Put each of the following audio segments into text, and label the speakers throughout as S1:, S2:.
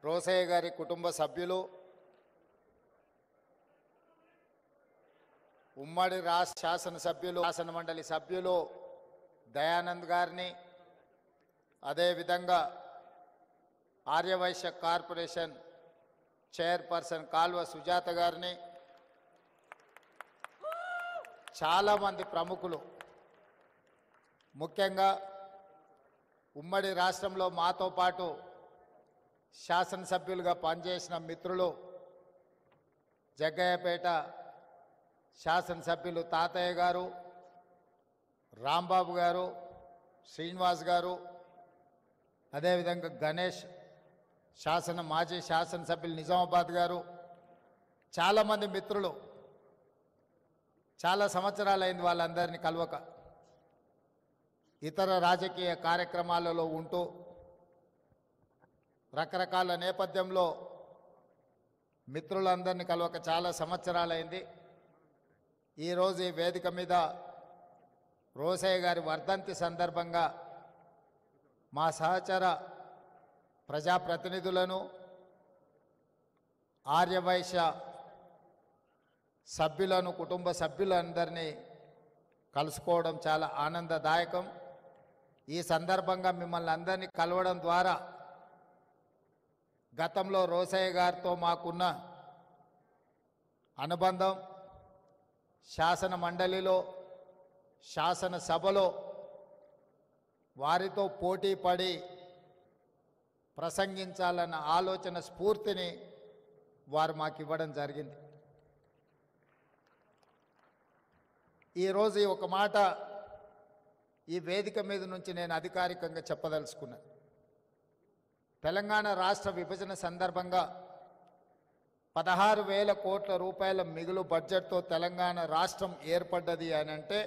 S1: రోసయ్య గారి కుటుంబ సభ్యులు, ఉమ్మడి రాష్ట్ర శాసనసభ్యులు, శాసనమండలి సభ్యులు దయానంద్ గారిని, అదేవిధంగా ఆర్యవైశ్య కార్పొరేషన్ చైర్పర్సన్ కాల్వ సుజాత గారిని, చాలామంది ప్రముఖులు, ముఖ్యంగా ఉమ్మడి రాష్ట్రంలో మాతో పాటు శాసనసభ్యులుగా పనిచేసిన మిత్రులు, జగ్గయ్యపేట శాసనసభ్యులు తాతయ్య గారు, రాంబాబు గారు, శ్రీనివాస్ గారు, అదేవిధంగా గణేష్ మాజీ శాసనసభ్యులు నిజామాబాద్ గారు, చాలామంది మిత్రులు, చాలా సంవత్సరాలైంది వాళ్ళందరినీ కలవక. ఇతర రాజకీయ కార్యక్రమాలలో ఉంటూ రకరకాల నేపథ్యంలో మిత్రులందరినీ కలవక చాలా సంవత్సరాలైంది. ఈరోజు ఈ వేదిక మీద రోసయ్య గారి వర్ధంతి సందర్భంగా మా సహచర ప్రజాప్రతినిధులను, ఆర్యవైశ్య సభ్యులను, కుటుంబ సభ్యులందరినీ కలుసుకోవడం చాలా ఆనందదాయకం. ఈ సందర్భంగా మిమ్మల్ని అందరినీ కలవడం ద్వారా గతంలో రోసయ్య గారితో మాకున్న అనుబంధం, శాసన మండలిలో, శాసనసభలో వారితో పోటీ పడి ప్రసంగించాలన్న ఆలోచన, స్ఫూర్తిని వారు మాకు ఇవ్వడం జరిగింది. ఈరోజు ఒక మాట ఈ వేదిక మీద నుంచి నేను అధికారికంగా చెప్పదలుచుకున్నాను. తెలంగాణ రాష్ట్ర విభజన సందర్భంగా 16,000 కోట్ల రూపాయల మిగులు బడ్జెట్తో తెలంగాణ రాష్ట్రం ఏర్పడ్డది అని అంటే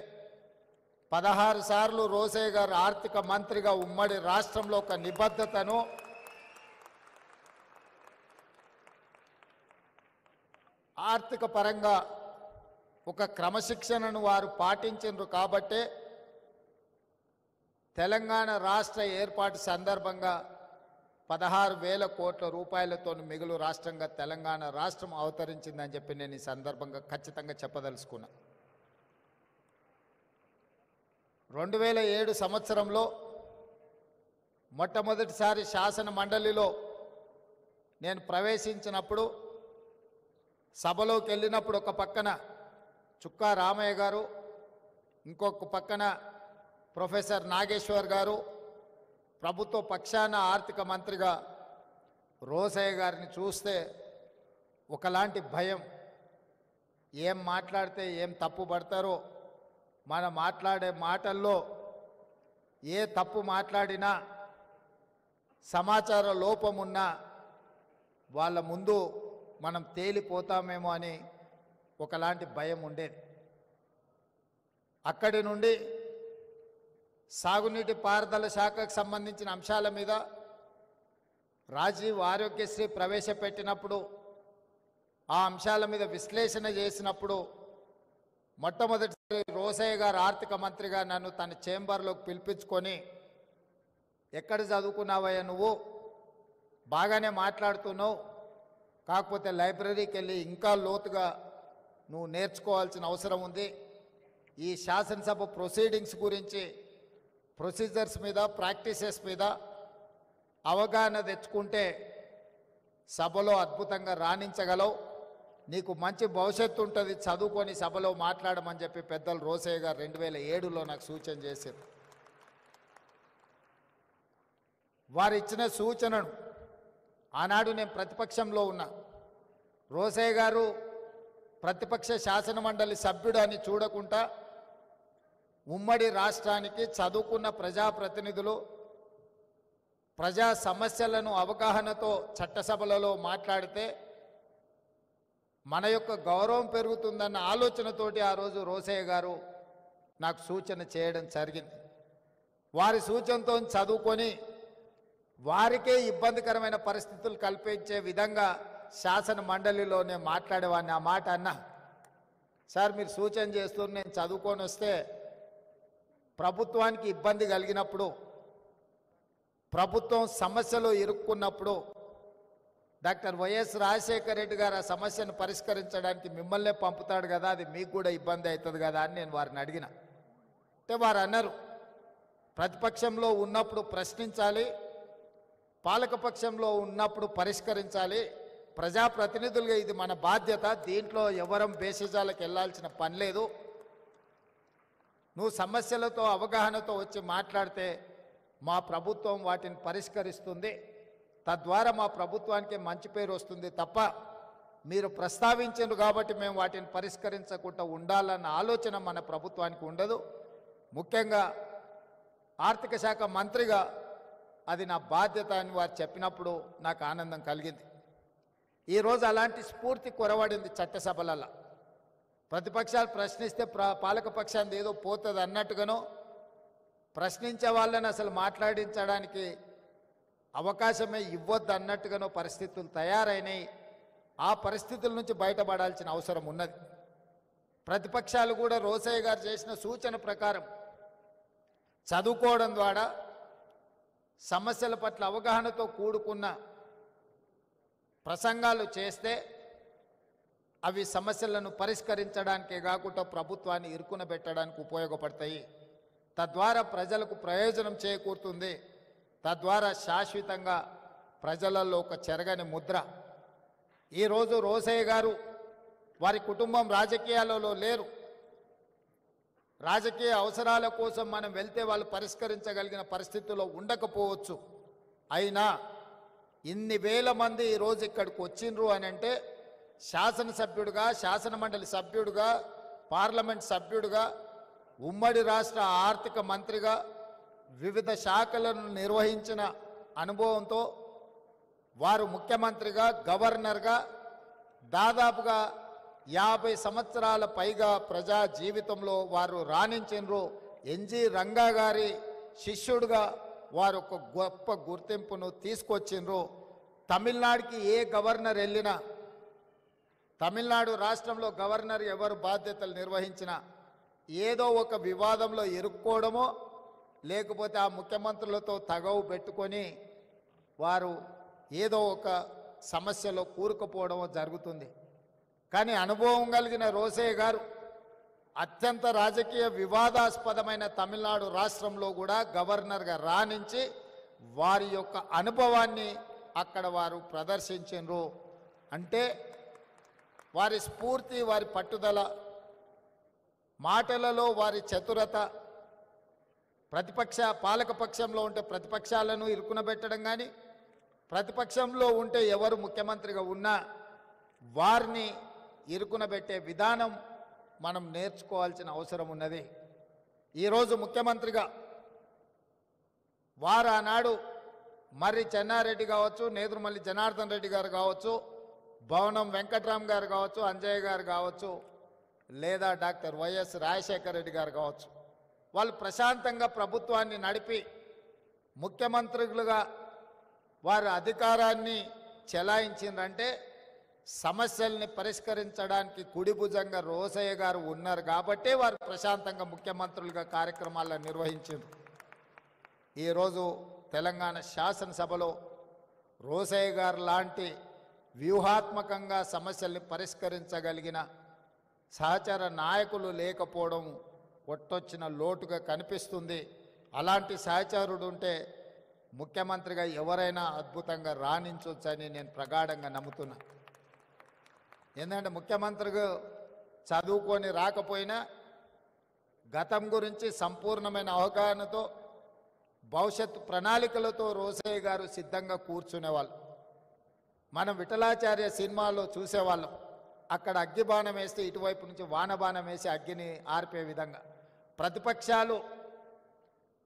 S1: 16 సార్లు రోసయ్య గారు ఆర్థిక మంత్రిగా ఉమ్మడి రాష్ట్రంలో ఒక నిబద్ధతను, ఆర్థిక పరంగా ఒక క్రమశిక్షణను వారు పాటించారు. కాబట్టే తెలంగాణ రాష్ట్ర ఏర్పాటు సందర్భంగా 16,000 కోట్ల రూపాయలతో మిగులు రాష్ట్రంగా తెలంగాణ రాష్ట్రం అవతరించిందని చెప్పి నేను ఈ సందర్భంగా ఖచ్చితంగా చెప్పదలుచుకున్నా. 2007 సంవత్సరంలో మొట్టమొదటిసారి శాసన మండలిలో నేను ప్రవేశించినప్పుడు, సభలోకి వెళ్ళినప్పుడు ఒక పక్కన చుక్కా రామయ్య గారు, ఇంకొక పక్కన ప్రొఫెసర్ నాగేశ్వర్ గారు, ప్రభుత్వ పక్షాన ఆర్థిక మంత్రిగా రోసయ్య గారిని చూస్తే ఒకలాంటి భయం. ఏం మాట్లాడితే ఏం తప్పు పడతారో, మనం మాట్లాడే మాటల్లో ఏ తప్పు మాట్లాడినా, సమాచార లోపమున్నా వాళ్ళ ముందు మనం తేలిపోతామేమో అని ఒకలాంటి భయం ఉండేది. అక్కడి నుండి సాగునీటి పారుదల శాఖకు సంబంధించిన అంశాల మీద రాజీవ్ ఆరోగ్యశ్రీ ప్రవేశపెట్టినప్పుడు, ఆ అంశాల మీద విశ్లేషణ చేసినప్పుడు మొట్టమొదటిసారి రోసయ్య గారు ఆర్థిక మంత్రిగా నన్ను తన చేంబర్లోకి పిలిపించుకొని, ఎక్కడ చదువుకున్నావయ్యా నువ్వు, బాగానే మాట్లాడుతున్నావు, కాకపోతే లైబ్రరీకి వెళ్ళి ఇంకా లోతుగా నువ్వు నేర్చుకోవాల్సిన అవసరం ఉంది. ఈ శాసనసభ ప్రొసీడింగ్స్ గురించి, ప్రొసీజర్స్ మీద, ప్రాక్టీసెస్ మీద అవగాహన తెచ్చుకుంటే సభలో అద్భుతంగా రాణించగలవు, నీకు మంచి భవిష్యత్తు ఉంటుంది, చదువుకొని సభలో మాట్లాడమని చెప్పి పెద్దలు రోసయ్య గారు 2007లో నాకు సూచన చేశారు. వారు ఇచ్చిన సూచనను ఆనాడు నేను ప్రతిపక్షంలో ఉన్నా. రోసయ్య గారు ప్రతిపక్ష శాసనమండలి సభ్యుడు అని చూడకుండా ఉమ్మడి రాష్ట్రానికి చదువుకున్న ప్రజాప్రతినిధులు ప్రజా సమస్యలను అవగాహనతో చట్టసభలలో మాట్లాడితే మన యొక్క గౌరవం పెరుగుతుందన్న ఆలోచనతోటి ఆ రోజు రోసయ్య గారు నాకు సూచన చేయడం జరిగింది. వారి సూచనతో చదువుకొని వారికే ఇబ్బందికరమైన పరిస్థితులు కల్పించే విధంగా శాసన మండలిలోనే మాట్లాడేవాడిని. ఆ మాట అన్నా, సార్ మీరు సూచన చేస్తూ నేను చదువుకొని వస్తే ప్రభుత్వానికి ఇబ్బంది కలిగినప్పుడు, ప్రభుత్వం సమస్యలో ఇరుక్కున్నప్పుడు డాక్టర్ వైఎస్ రాజశేఖర రెడ్డి గారు ఆ సమస్యను పరిష్కరించడానికి మిమ్మల్నే పంపుతాడు కదా, అది మీకు కూడా ఇబ్బంది అవుతుంది కదా అని నేను వారిని అడిగిన. అంటే వారు అన్నారు, ప్రతిపక్షంలో ఉన్నప్పుడు ప్రశ్నించాలి, పాలకపక్షంలో ఉన్నప్పుడు పరిష్కరించాలి. ప్రజాప్రతినిధులుగా ఇది మన బాధ్యత, దీంట్లో ఎవరం బేసిజాలకు వెళ్ళాల్సిన పని లేదు. నువ్వు సమస్యలతో అవగాహనతో వచ్చి మాట్లాడితే మా ప్రభుత్వం వాటిని పరిష్కరిస్తుంది, తద్వారా మా ప్రభుత్వానికి మంచి పేరు వస్తుంది తప్ప మీరు ప్రస్తావించారు కాబట్టి మేము వాటిని పరిష్కరించకుండా ఉండాలన్న ఆలోచన మన ప్రభుత్వానికి ఉండదు. ముఖ్యంగా ఆర్థిక శాఖ మంత్రిగా అది నా బాధ్యత అని వారు చెప్పినప్పుడు నాకు ఆనందం కలిగింది. ఈరోజు అలాంటి స్ఫూర్తి కొరవడింది చట్టసభలలో. ప్రతిపక్షాలు ప్రశ్నిస్తే పాలకపక్షాన్ని ఏదో పోతుంది అన్నట్టుగానో, ప్రశ్నించే వాళ్ళని అసలు మాట్లాడించడానికి అవకాశమే ఇవ్వద్దు అన్నట్టుగానో పరిస్థితులు తయారైనాయి. ఆ పరిస్థితుల నుంచి బయటపడాల్సిన అవసరం ఉన్నది. ప్రతిపక్షాలు కూడా రోసయ్య గారు చేసిన సూచన ప్రకారం చదువుకోవడం ద్వారా సమస్యల పట్ల అవగాహనతో కూడుకున్న ప్రసంగాలు చేస్తే అవి సమస్యలను పరిష్కరించడానికే కాకుండా ప్రభుత్వాన్ని ఇరుకున పెట్టడానికి ఉపయోగపడతాయి. తద్వారా ప్రజలకు ప్రయోజనం చేకూరుతుంది. తద్వారా శాశ్వతంగా ప్రజలలో ఒక చెరగని ముద్ర. ఈరోజు రోసయ్య గారు వారి కుటుంబం రాజకీయాలలో లేరు. రాజకీయ అవసరాల కోసం మనం వెళ్తే వాళ్ళు పరిష్కరించగలిగిన పరిస్థితుల్లో ఉండకపోవచ్చు. అయినా ఇన్ని వేల మంది ఈరోజు ఇక్కడికి వచ్చిండ్రు అని అంటే శాసనసభ్యుడిగా, శాసనమండలి సభ్యుడిగా, పార్లమెంట్ సభ్యుడిగా, ఉమ్మడి రాష్ట్ర ఆర్థిక మంత్రిగా వివిధ శాఖలను నిర్వహించిన అనుభవంతో వారు ముఖ్యమంత్రిగా, గవర్నర్గా దాదాపుగా 50 సంవత్సరాల పైగా ప్రజా జీవితంలో వారు రాణించినరు. ఎన్జి రంగా గారి శిష్యుడిగా వారు ఒక గొప్ప గుర్తింపును తీసుకొచ్చిండ్రు. తమిళనాడుకి ఏ గవర్నర్ వెళ్ళినా, తమిళనాడు రాష్ట్రంలో గవర్నర్ ఎవరు బాధ్యతలు నిర్వహించినా ఏదో ఒక వివాదంలో ఇరుక్కోవడమో లేకపోతే ఆ ముఖ్యమంత్రులతో తగవు పెట్టుకొని వారు ఏదో ఒక సమస్యలో కూరుకుపోవడమో జరుగుతుంది. కానీ అనుభవం కలిగిన రోసయ్య గారు అత్యంత రాజకీయ వివాదాస్పదమైన తమిళనాడు రాష్ట్రంలో కూడా గవర్నర్గా రాణించి వారి యొక్క అనుభవాన్ని అక్కడ వారు ప్రదర్శించారు. అంటే వారి స్ఫూర్తి, వారి పట్టుదల, మాటలలో వారి చతురత, పాలకపక్షంలో ఉంటే ప్రతిపక్షాలను ఇరుకునబెట్టడం కానీ, ప్రతిపక్షంలో ఉంటే ఎవరు ముఖ్యమంత్రిగా ఉన్నా వారిని ఇరుకునబెట్టే విధానం మనం నేర్చుకోవాల్సిన అవసరం ఉన్నది. ఈరోజు ముఖ్యమంత్రిగా వారు ఆనాడు మర్రి చెన్నారెడ్డి కావచ్చు, నేదురుమల్లి జనార్దన్ రెడ్డి గారు కావచ్చు, భవనం వెంకట్రామ్ గారు కావచ్చు, అంజయ్య గారు కావచ్చు, లేదా డాక్టర్ వైఎస్ రాజశేఖర రెడ్డి గారు కావచ్చు, వాళ్ళు ప్రశాంతంగా ప్రభుత్వాన్ని నడిపి ముఖ్యమంత్రులుగా వారు అధికారాన్ని చెలాయించిందంటే సమస్యల్ని పరిష్కరించడానికి కుడిభుజంగా రోసయ్య గారు ఉన్నారు కాబట్టే వారు ప్రశాంతంగా ముఖ్యమంత్రులుగా కార్యక్రమాలను నిర్వహించారు. ఈరోజు తెలంగాణ శాసనసభలో రోసయ్య గారు లాంటి వ్యూహాత్మకంగా సమస్యల్ని పరిష్కరించగలిగిన సహచర నాయకులు లేకపోవడం కొట్టొచ్చిన లోటుగా కనిపిస్తుంది. అలాంటి సహచరుడు ఉంటే ముఖ్యమంత్రిగా ఎవరైనా అద్భుతంగా రాణించవచ్చని నేను ప్రగాఢంగా నమ్ముతున్నా. ఎందుకంటే ముఖ్యమంత్రిగా చదువుకొని రాకపోయినా గతం గురించి సంపూర్ణమైన అవగాహనతో, భవిష్యత్తు ప్రణాళికలతో రోసయ్య గారు సిద్ధంగా కూర్చునేవాళ్ళు. మనం విఠలాచార్య సినిమాలో చూసేవాళ్ళం. అక్కడ అగ్గిబాణం వేస్తే ఇటువైపు నుంచి వానబాణం వేసి అగ్గిని ఆర్పే విధంగా ప్రతిపక్షాలు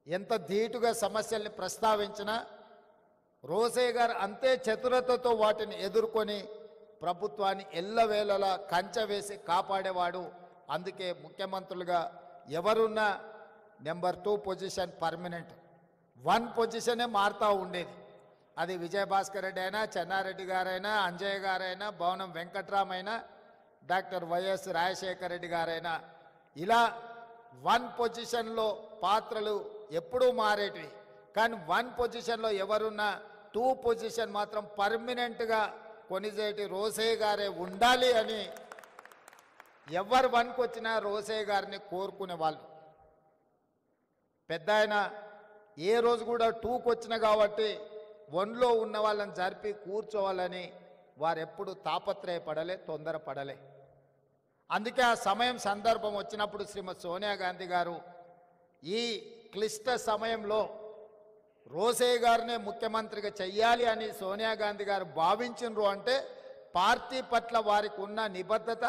S1: ఎంత ధీటుగా సమస్యల్ని ప్రస్తావించినా రోసయ్య గారు అంతే చతురతతో వాటిని ఎదుర్కొని ప్రభుత్వాన్ని ఎల్లవేళలా కంచె వేసి కాపాడేవాడు. అందుకే ముఖ్యమంత్రులుగా ఎవరున్నా నెంబర్ 2 పొజిషన్ పర్మనెంట్, 1 పొజిషనే మారుతూ ఉండేది. అది విజయభాస్కర్ రెడ్డి అయినా, చెన్నారెడ్డి గారైనా, అంజయ్య గారైనా, భవనం వెంకట్రామ్ అయినా, డాక్టర్ వైఎస్ రాజశేఖర రెడ్డి గారైనా, ఇలా 1 పొజిషన్లో పాత్రలు ఎప్పుడూ మారేటివి. కానీ 1 పొజిషన్లో ఎవరున్నా 2 పొజిషన్ మాత్రం పర్మనెంట్గా కొణిజేటి రోసయ్య గారే ఉండాలి అని ఎవరు 1కి వచ్చినా రోసయ్య గారిని కోరుకునే వాళ్ళు. పెద్ద ఆయన ఏ రోజు కూడా 2కి వచ్చిన కాబట్టి 1లో ఉన్న వాళ్ళని జరిపి కూర్చోవాలని వారు ఎప్పుడు తాపత్రయపడలే, తొందరపడలే. అందుకే ఆ సమయం సందర్భం వచ్చినప్పుడు శ్రీమతి సోనియా గాంధీ గారు ఈ క్లిష్ట సమయంలో రోసయ్య గారినే ముఖ్యమంత్రిగా చెయ్యాలి అని సోనియా గాంధీ గారు భావించినరు అంటే పార్టీ పట్ల వారికి ఉన్న నిబద్ధత,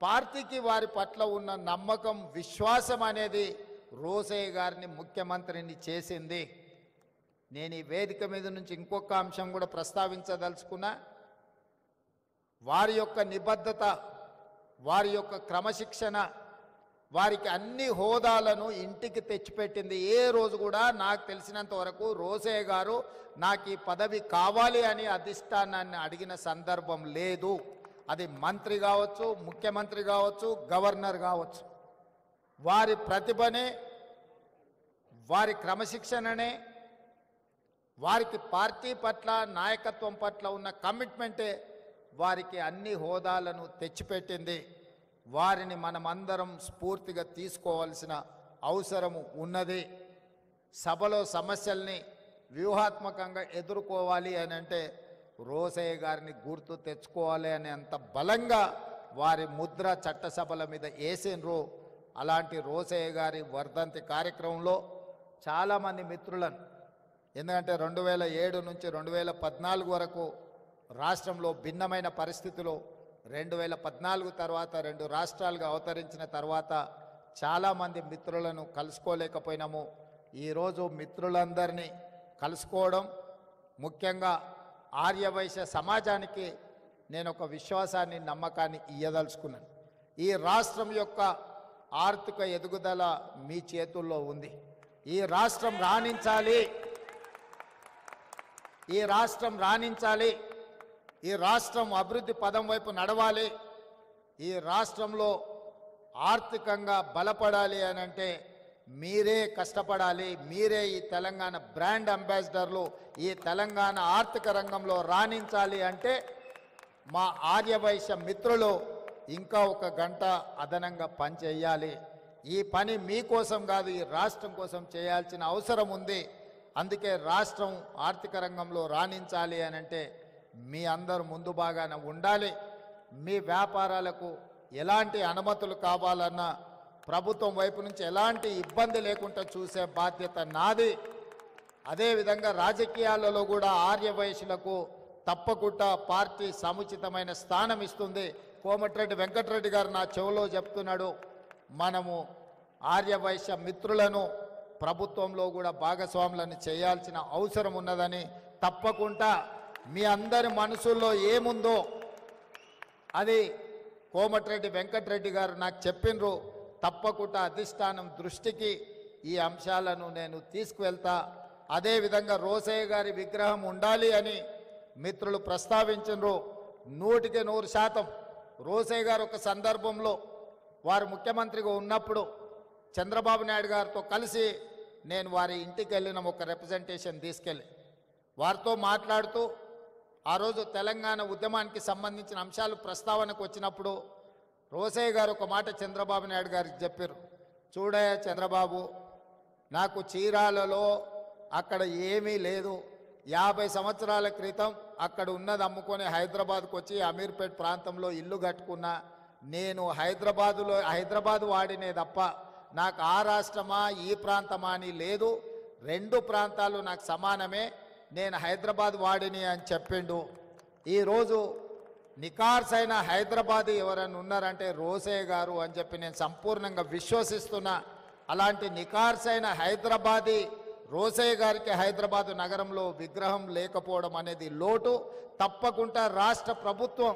S1: పార్టీకి వారి పట్ల ఉన్న నమ్మకం, విశ్వాసం అనేది రోసయ్య గారిని ముఖ్యమంత్రిని చేసింది. నేను ఈ వేదిక మీద నుంచి ఇంకొక అంశం కూడా ప్రస్తావించదలుచుకున్నా. వారి యొక్క నిబద్ధత, వారి యొక్క క్రమశిక్షణ, వారికి అన్ని హోదాలను ఇంటికి తెచ్చిపెట్టింది. ఏ రోజు కూడా నాకు తెలిసినంత వరకు రోసయ్య గారు నాకు ఈ పదవి కావాలి అని అధిష్టానాన్ని అడిగిన సందర్భం లేదు. అది మంత్రి కావచ్చు, ముఖ్యమంత్రి కావచ్చు, గవర్నర్ కావచ్చు. వారి ప్రతిభనే, వారి క్రమశిక్షణనే, వారికి పార్టీ పట్ల, నాయకత్వం పట్ల ఉన్న కమిట్మెంటే వారికి అన్ని హోదాలను తెచ్చిపెట్టింది. వారిని మనమందరం స్ఫూర్తిగా తీసుకోవాల్సిన అవసరము ఉన్నది. సభలో సమస్యల్ని వ్యూహాత్మకంగా ఎదుర్కోవాలి అని అంటే రోసయ్య గారిని గుర్తు తెచ్చుకోవాలి అని అంత బలంగా వారి ముద్ర చట్టసభల మీద వేసినరు. అలాంటి రోసయ్య గారి వర్ధంతి కార్యక్రమంలో చాలామంది మిత్రులను, ఎందుకంటే 2007 నుంచి 2014 వరకు రాష్ట్రంలో భిన్నమైన పరిస్థితులు, 2014 తర్వాత 2 రాష్ట్రాలుగా అవతరించిన తర్వాత చాలామంది మిత్రులను కలుసుకోలేకపోయినాము. ఈరోజు మిత్రులందరినీ కలుసుకోవడం, ముఖ్యంగా ఆర్యవైశ్య సమాజానికి నేను ఒక విశ్వాసాన్ని, నమ్మకాన్ని ఇయ్యదలుచుకున్నాను. ఈ రాష్ట్రం యొక్క ఆర్థిక ఎదుగుదల మీ చేతుల్లో ఉంది. ఈ రాష్ట్రం రాణించాలి, ఈ రాష్ట్రం రాణించాలి, ఈ రాష్ట్రం అభివృద్ధి పదం వైపు నడవాలి, ఈ రాష్ట్రంలో ఆర్థికంగా బలపడాలి అని అంటే మీరే కష్టపడాలి. మీరే ఈ తెలంగాణ బ్రాండ్ అంబాసిడర్లు, ఈ తెలంగాణ ఆర్థిక రంగంలో రాణించాలి అంటే మా ఆర్యవైశ్య మిత్రులు ఇంకా 1 గంట అదనంగా పని చేయాలి. ఈ పని మీకోసం కాదు, ఈ రాష్ట్రం కోసం చేయాల్సిన అవసరం ఉంది. అందుకే రాష్ట్రం ఆర్థిక రంగంలో రాణించాలి అని అంటే మీ అందరూ ముందు బాగానే ఉండాలి. మీ వ్యాపారాలకు ఎలాంటి అనుమతులు కావాలన్నా ప్రభుత్వం వైపు నుంచి ఎలాంటి ఇబ్బంది లేకుండా చూసే బాధ్యత నాది. అదేవిధంగా రాజకీయాలలో కూడా ఆర్యవైశ్యులకు తప్పకుండా పార్టీ సముచితమైన స్థానం ఇస్తుంది. కోమటిరెడ్డి వెంకటరెడ్డి గారు నా చెవిలో చెప్తున్నాడు, మనము ఆర్యవైశ్య మిత్రులను ప్రభుత్వంలో కూడా భాగస్వాములను చేయాల్సిన అవసరం ఉన్నదని, తప్పకుండా మీ అందరి మనసుల్లో ఏముందో అది కోమటిరెడ్డి వెంకటరెడ్డి గారు నాకు చెప్పినరు. తప్పకుండా అధిష్టానం దృష్టికి ఈ అంశాలను నేను తీసుకువెళ్తా. అదేవిధంగా రోసయ్య గారి విగ్రహం ఉండాలి అని మిత్రులు ప్రస్తావించినరు. 100% రోసయ్య గారు ఒక సందర్భంలో వారు ముఖ్యమంత్రిగా ఉన్నప్పుడు చంద్రబాబు నాయుడు గారితో కలిసి నేను వారి ఇంటికి వెళ్ళిన ఒక రిప్రజెంటేషన్ తీసుకెళ్ళి వారితో మాట్లాడుతూ ఆ రోజు తెలంగాణ ఉద్యమానికి సంబంధించిన అంశాలు ప్రస్తావనకు వచ్చినప్పుడు రోసయ్య గారు ఒక మాట చంద్రబాబు నాయుడు గారికి చెప్పారు, చూడయ్య చంద్రబాబు, నాకు చీరాలలో అక్కడ ఏమీ లేదు, 50 సంవత్సరాల క్రితం అక్కడ ఉన్నది అమ్ముకొని హైదరాబాద్కు వచ్చి అమీర్పేట్ ప్రాంతంలో ఇల్లు కట్టుకున్నా. నేను హైదరాబాదు వాడినే తప్ప నాకు ఆ రాష్ట్రమా ఈ ప్రాంతమా అని లేదు, 2 ప్రాంతాలు నాకు సమానమే, నేను హైదరాబాద్ వాడిని అని చెప్పిండు. ఈరోజు నికార్సైన హైదరాబాదీ ఎవరైనా ఉన్నారంటే రోసయ్య గారు అని చెప్పి నేను సంపూర్ణంగా విశ్వసిస్తున్నా. అలాంటి నికార్సైన హైదరాబాదీ రోసయ్య గారికి హైదరాబాద్ నగరంలో విగ్రహం లేకపోవడం అనేది లోటు. తప్పకుండా రాష్ట్ర ప్రభుత్వం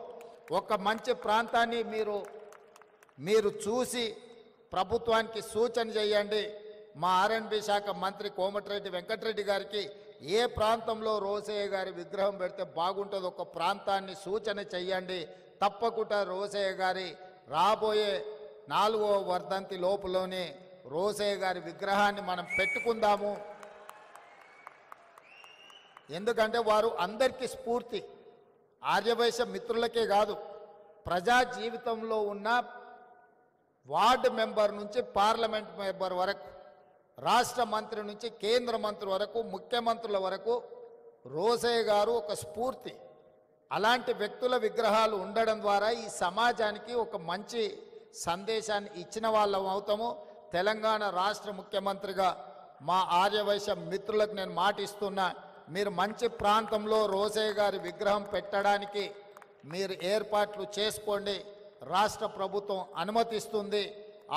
S1: ఒక మంచి ప్రాంతాన్ని మీరు చూసి ప్రభుత్వానికి సూచన చేయండి. మా ఆర్ఎండ్బి శాఖ మంత్రి కోమటిరెడ్డి వెంకటరెడ్డి గారికి ఏ ప్రాంతంలో రోసయ్య గారి విగ్రహం పెడితే బాగుంటుందో ఒక ప్రాంతాన్ని సూచన చెయ్యండి. తప్పకుండా రోసయ్య గారి రాబోయే 4వ వర్ధంతి లోపులోనే రోసయ్య గారి విగ్రహాన్ని మనం పెట్టుకుందాము. ఎందుకంటే వారు అందరికీ స్ఫూర్తి. ఆర్యవైశ్య మిత్రులకే కాదు, ప్రజా జీవితంలో ఉన్న వార్డు మెంబర్ నుంచి పార్లమెంట్ మెంబర్ వరకు, రాష్ట్ర మంత్రి నుంచి కేంద్ర మంత్రి వరకు, ముఖ్యమంత్రుల వరకు రోసయ్య గారు ఒక స్ఫూర్తి. అలాంటి వ్యక్తుల విగ్రహాలు ఉండడం ద్వారా ఈ సమాజానికి ఒక మంచి సందేశాన్ని ఇచ్చిన వాళ్ళం అవుతాము. తెలంగాణ రాష్ట్ర ముఖ్యమంత్రిగా మా ఆర్యవైశ్య మిత్రులకు నేను మాటిస్తున్నా, మీరు మంచి ప్రాంతంలో రోసయ్య గారి విగ్రహం పెట్టడానికి మీరు ఏర్పాట్లు చేసుకోండి. రాష్ట్ర ప్రభుత్వం అనుమతిస్తుంది.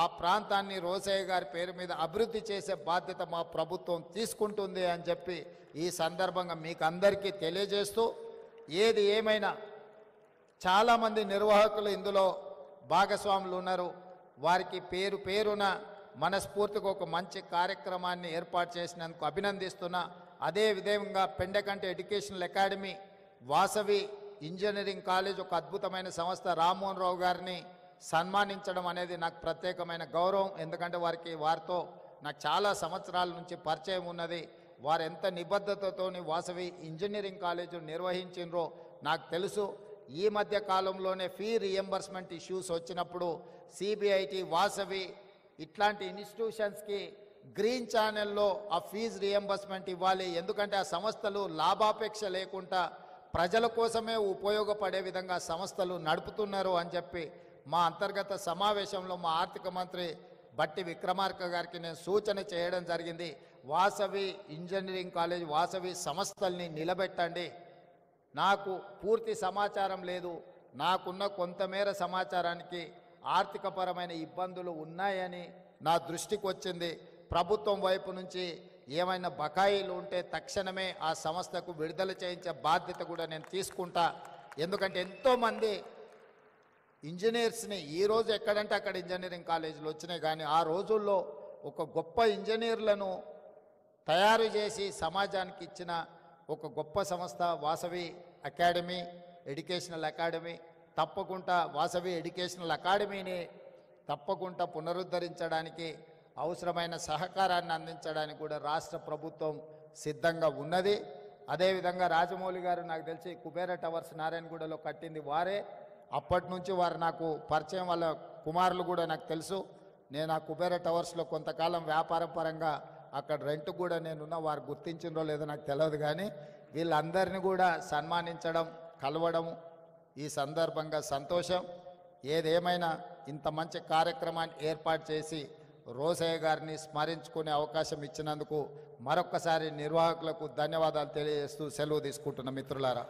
S1: ఆ ప్రాంతాన్ని రోసయ్య గారి పేరు మీద అభివృద్ధి చేసే బాధ్యత మా ప్రభుత్వం తీసుకుంటుంది అని చెప్పి ఈ సందర్భంగా మీకు అందరికీ తెలియజేస్తూ, ఏది ఏమైనా చాలామంది నిర్వాహకులు ఇందులో భాగస్వాములు ఉన్నారు. వారికి పేరు పేరున మనస్ఫూర్తిగా ఒక మంచి కార్యక్రమాన్ని ఏర్పాటు చేసినందుకు అభినందిస్తున్నా. అదేవిధంగా Pendakanti educational academy, Vasavi engineering college ఒక అద్భుతమైన సంస్థ, రామ్మోహన్ రావు గారిని సన్మానించడం అనేది నాకు ప్రత్యేకమైన గౌరవం. ఎందుకంటే వారితో నాకు చాలా సంవత్సరాల నుంచి పరిచయం ఉన్నది. వారు ఎంత నిబద్ధతతోని వాసవి ఇంజనీరింగ్ కాలేజ్ నిర్వహించినరో నాకు తెలుసు. ఈ మధ్య కాలంలోనే ఫీ రియంబర్స్మెంట్ ఇష్యూస్ వచ్చినప్పుడు సిబిఐటి, వాసవి ఇట్లాంటి ఇన్స్టిట్యూషన్స్కి గ్రీన్ ఛానల్లో ఆ ఫీజు రియంబర్స్మెంట్ ఇవ్వాలి. ఎందుకంటే ఆ సంస్థలు లాభాపేక్ష లేకుండా ప్రజల కోసమే ఉపయోగపడే విధంగా సంస్థలు నడుపుతున్నారు అని చెప్పి మా అంతర్గత సమావేశంలో మా ఆర్థిక మంత్రి బట్టి విక్రమార్క గారికి నేను సూచన చేయడం జరిగింది. వాసవి ఇంజనీరింగ్ కాలేజ్, వాసవి సంస్థల్ని నిలబెట్టండి. నాకు పూర్తి సమాచారం లేదు, నాకున్న కొంతమేర సమాచారానికి ఆర్థికపరమైన ఇబ్బందులు ఉన్నాయని నా దృష్టికి వచ్చింది. ప్రభుత్వం వైపు నుంచి ఏమైనా బకాయిలు ఉంటే తక్షణమే ఆ సంస్థకు విడుదల చేయించే బాధ్యత కూడా నేను తీసుకుంటా. ఎందుకంటే ఎంతోమంది ఇంజనీర్స్ని ఈరోజు ఎక్కడంటే అక్కడ ఇంజనీరింగ్ కాలేజీలు వచ్చినాయి, కానీ ఆ రోజుల్లో ఒక గొప్ప ఇంజనీర్లను తయారు చేసి సమాజానికి ఇచ్చిన ఒక గొప్ప సంస్థ వాసవి అకాడమీ, ఎడ్యుకేషనల్ అకాడమీ. తప్పకుండా వాసవి ఎడ్యుకేషనల్ అకాడమీని తప్పకుండా పునరుద్ధరించడానికి అవసరమైన సహకారాన్ని అందించడానికి కూడా రాష్ట్ర ప్రభుత్వం సిద్ధంగా ఉన్నది. అదేవిధంగా రాజమౌళి గారు నాకు తెలిసి కుబేర టవర్స్ నారాయణగూడలో కట్టింది వారే. అప్పటి నుంచి వారు నాకు పరిచయం, వాళ్ళ కుమారులు కూడా నాకు తెలుసు. నేను ఆ కుబేర టవర్స్లో కొంతకాలం వ్యాపారం పరంగా అక్కడ రెంట్ కూడా నేనున్న, వారు గుర్తించిందో లేదో నాకు తెలియదు, కానీ వీళ్ళందరినీ కూడా సన్మానించడం, కలవడం ఈ సందర్భంగా సంతోషం. ఏదేమైనా ఇంత మంచి కార్యక్రమాన్ని ఏర్పాటు చేసి రోసయ్య గారిని స్మరించుకునే అవకాశం ఇచ్చినందుకు మరొక్కసారి నిర్వాహకులకు ధన్యవాదాలు తెలియజేస్తూ సెలవు తీసుకుంటున్న మిత్రులారా.